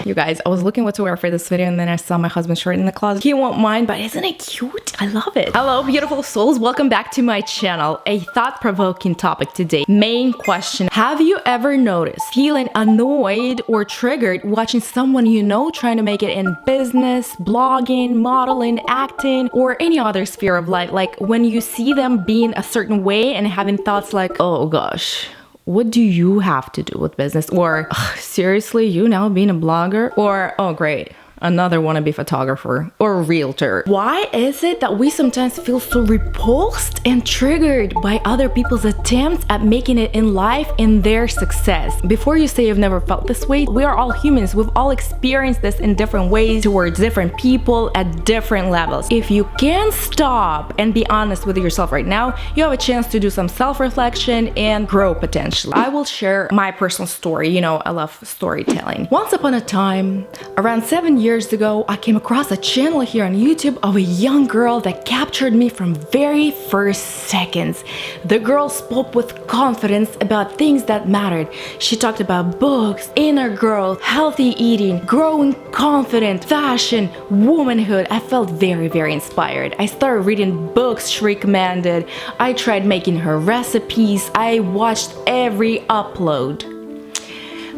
You guys, I was looking what to wear for this video and then I saw my husband's shirt in the closet. He won't mind, but isn't it cute? I love it. Hello, beautiful souls. Welcome back to my channel. A thought-provoking topic today. Main question. Have you ever noticed feeling annoyed or triggered watching someone you know trying to make it in business, blogging, modeling, acting, or any other sphere of life? Like when you see them being a certain way and having thoughts like, oh gosh, what do you have to do with business? Or seriously, you now being a blogger? Or oh great, another wannabe photographer or realtor. Why is it that we sometimes feel so repulsed and triggered by other people's attempts at making it in life and their success? Before you say you've never felt this way, we are all humans. We've all experienced this in different ways towards different people at different levels. If you can stop and be honest with yourself right now, you have a chance to do some self-reflection and grow potentially. I will share my personal story. You know, I love storytelling. Once upon a time, around 7 years ago, I came across a channel here on YouTube of a young girl that captured me from very first seconds. The girl spoke with confidence about things that mattered. She talked about books, inner growth, healthy eating, growing confident, fashion, womanhood. I felt very, very inspired. I started reading books she recommended. I tried making her recipes. I watched every upload.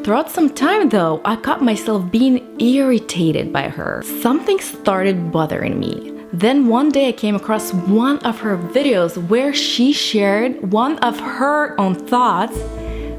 Throughout some time though, I caught myself being irritated by her. Something started bothering me. Then one day I came across one of her videos where she shared one of her own thoughts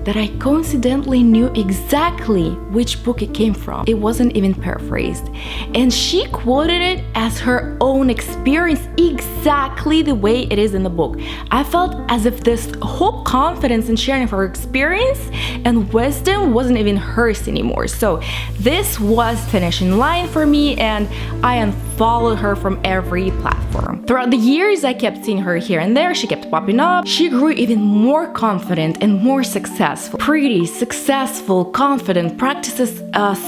that I coincidentally knew exactly which book it came from. It wasn't even paraphrased. And she quoted it as her own experience, exactly the way it is in the book. I felt as if this whole confidence in sharing her experience and wisdom wasn't even hers anymore. So this was finishing line for me and I unfollowed her from every platform. Throughout the years, I kept seeing her here and there. She kept popping up. She grew even more confident and more successful. Pretty, successful, confident, practices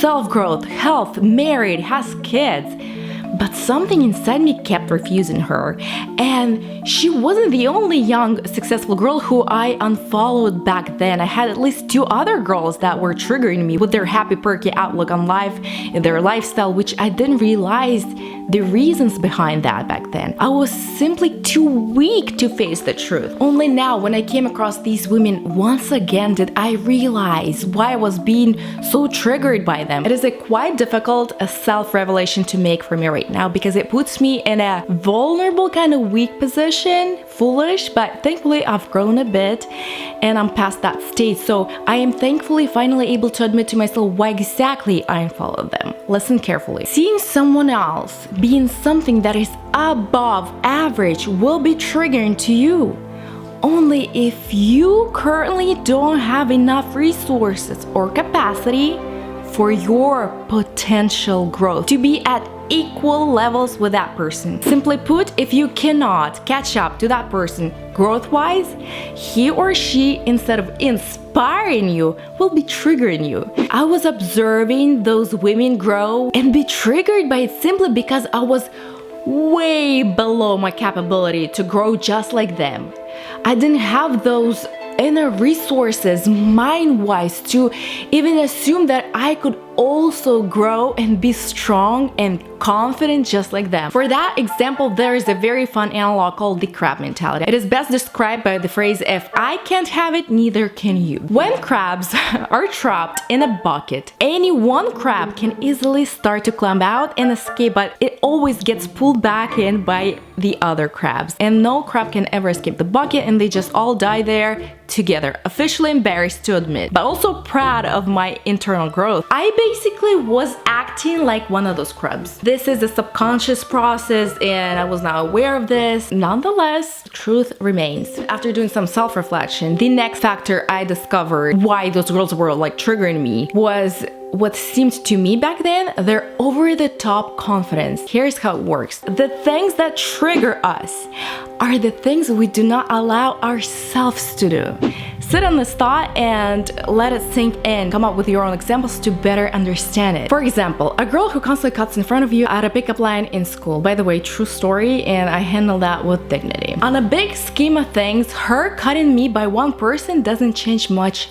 self-growth, health, married, has kids. But something inside me kept refusing her. And she wasn't the only young, successful girl who I unfollowed back then. I had at least 2 other girls that were triggering me with their happy, perky outlook on life and their lifestyle, which I didn't realize the reasons behind that back then. I was simply too weak to face the truth. Only now, when I came across these women once again, did I realize why I was being so triggered by them. It is a quite difficult self-revelation to make for me right now because it puts me in a vulnerable kind of weak position, foolish, but thankfully I've grown a bit and I'm past that stage. So I am thankfully finally able to admit to myself why exactly I unfollowed them. Listen carefully. Seeing someone else being something that is above average will be triggering to you only if you currently don't have enough resources or capacity for your potential growth to be at equal levels with that person. Simply put, if you cannot catch up to that person growth-wise, he or she, instead of inspiring you, will be triggering you. I was observing those women grow and be triggered by it simply because I was way below my capability to grow just like them. I didn't have those inner resources mind-wise to even assume that I could also grow and be strong and confident just like them. For that example, there is a very fun analog called the crab mentality. It is best described by the phrase, if I can't have it, neither can you. When crabs are trapped in a bucket, any one crab can easily start to climb out and escape, but it always gets pulled back in by the other crabs. And no crab can ever escape the bucket and they just all die there together. Officially embarrassed to admit, but also proud of my internal growth. I basically was acting like one of those crabs. This is a subconscious process and I was not aware of this. Nonetheless, the truth remains. After doing some self-reflection, the next factor I discovered why those girls were like triggering me was what seemed to me back then, their over-the-top confidence. Here's how it works. The things that trigger us are the things we do not allow ourselves to do. Sit on this thought and let it sink in. Come up with your own examples to better understand it. For example, a girl who constantly cuts in front of you at a pickup line in school. By the way, true story, and I handle that with dignity. On a big scheme of things, her cutting me by one person doesn't change much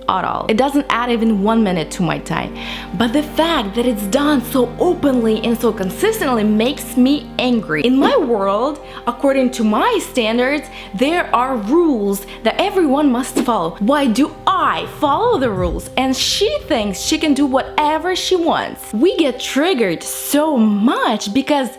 at all. It doesn't add even 1 minute to my time. But the fact that it's done so openly and so consistently makes me angry. In my world, according to my standards, there are rules that everyone must follow. Why do I follow the rules and she thinks she can do whatever she wants? We get triggered so much because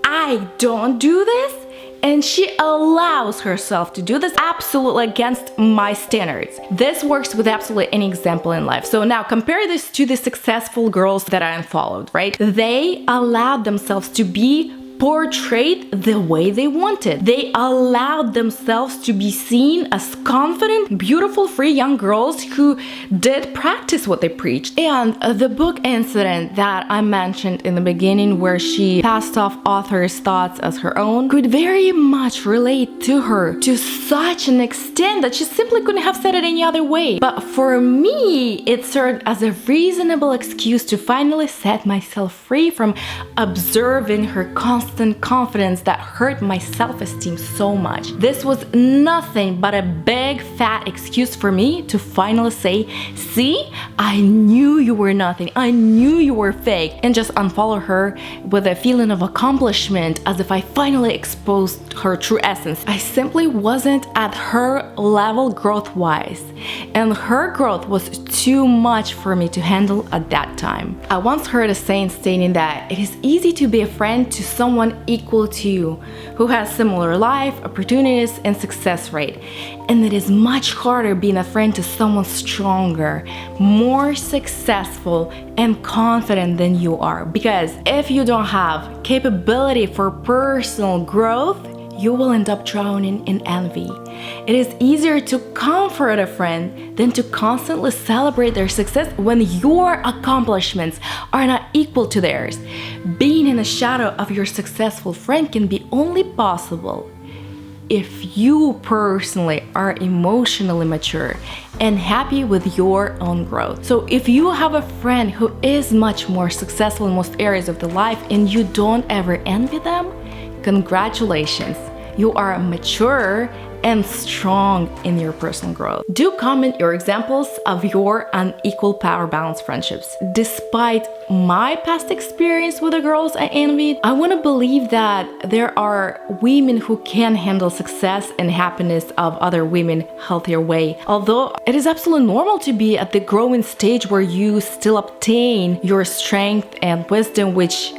I don't do this and she allows herself to do this absolutely against my standards. This works with absolutely any example in life. So now compare this to the successful girls that I unfollowed, right? They allowed themselves to be portrayed the way they wanted. They allowed themselves to be seen as confident, beautiful, free young girls who did practice what they preached. And the book incident that I mentioned in the beginning, where she passed off author's thoughts as her own, could very much relate to her to such an extent that she simply couldn't have said it any other way. But for me, it served as a reasonable excuse to finally set myself free from observing her constant confidence that hurt my self-esteem so much. This was nothing but a big fat excuse for me to finally say, see, I knew you were nothing, I knew you were fake, and just unfollow her with a feeling of accomplishment, as if I finally exposed her true essence. I simply wasn't at her level growth-wise, and her growth was too much for me to handle at that time. I once heard a saying stating that it is easy to be a friend to someone equal to you, who has similar life, opportunities, and success rate. And it is much harder being a friend to someone stronger, more successful, and confident than you are. Because if you don't have capability for personal growth, you will end up drowning in envy. It is easier to comfort a friend than to constantly celebrate their success when your accomplishments are not equal to theirs. Being in the shadow of your successful friend can be only possible if you personally are emotionally mature and happy with your own growth. So if you have a friend who is much more successful in most areas of the life and you don't ever envy them, congratulations, you are mature and strong in your personal growth. Do comment your examples of your unequal power balance friendships. Despite my past experience with the girls I envied, I want to believe that there are women who can handle success and happiness of other women healthier way. Although it is absolutely normal to be at the growing stage where you still obtain your strength and wisdom, which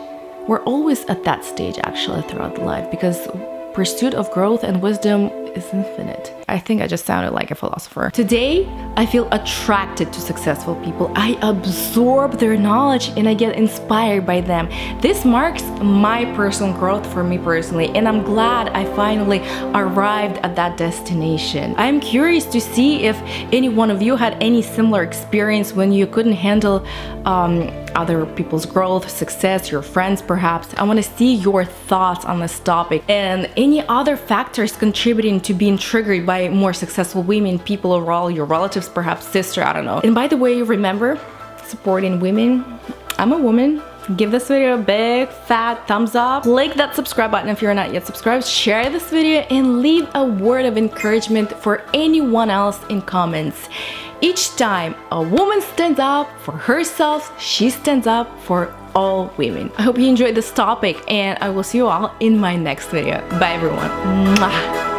we're always at that stage actually throughout life, because pursuit of growth and wisdom is infinite. I think I just sounded like a philosopher. Today, I feel attracted to successful people. I absorb their knowledge and I get inspired by them. This marks my personal growth for me personally, and I'm glad I finally arrived at that destination. I'm curious to see if any one of you had any similar experience when you couldn't handle other people's growth, success, your friends perhaps. I want to see your thoughts on this topic and any other factors contributing to being triggered by more successful women, people overall, your relatives, perhaps sister, I don't know. And by the way, remember, supporting women. I'm a woman. Give this video a big fat thumbs up. Click that subscribe button if you're not yet subscribed. Share this video and leave a word of encouragement for anyone else in comments. Each time a woman stands up for herself, she stands up for all women. I hope you enjoyed this topic and I will see you all in my next video. Bye everyone. Mwah.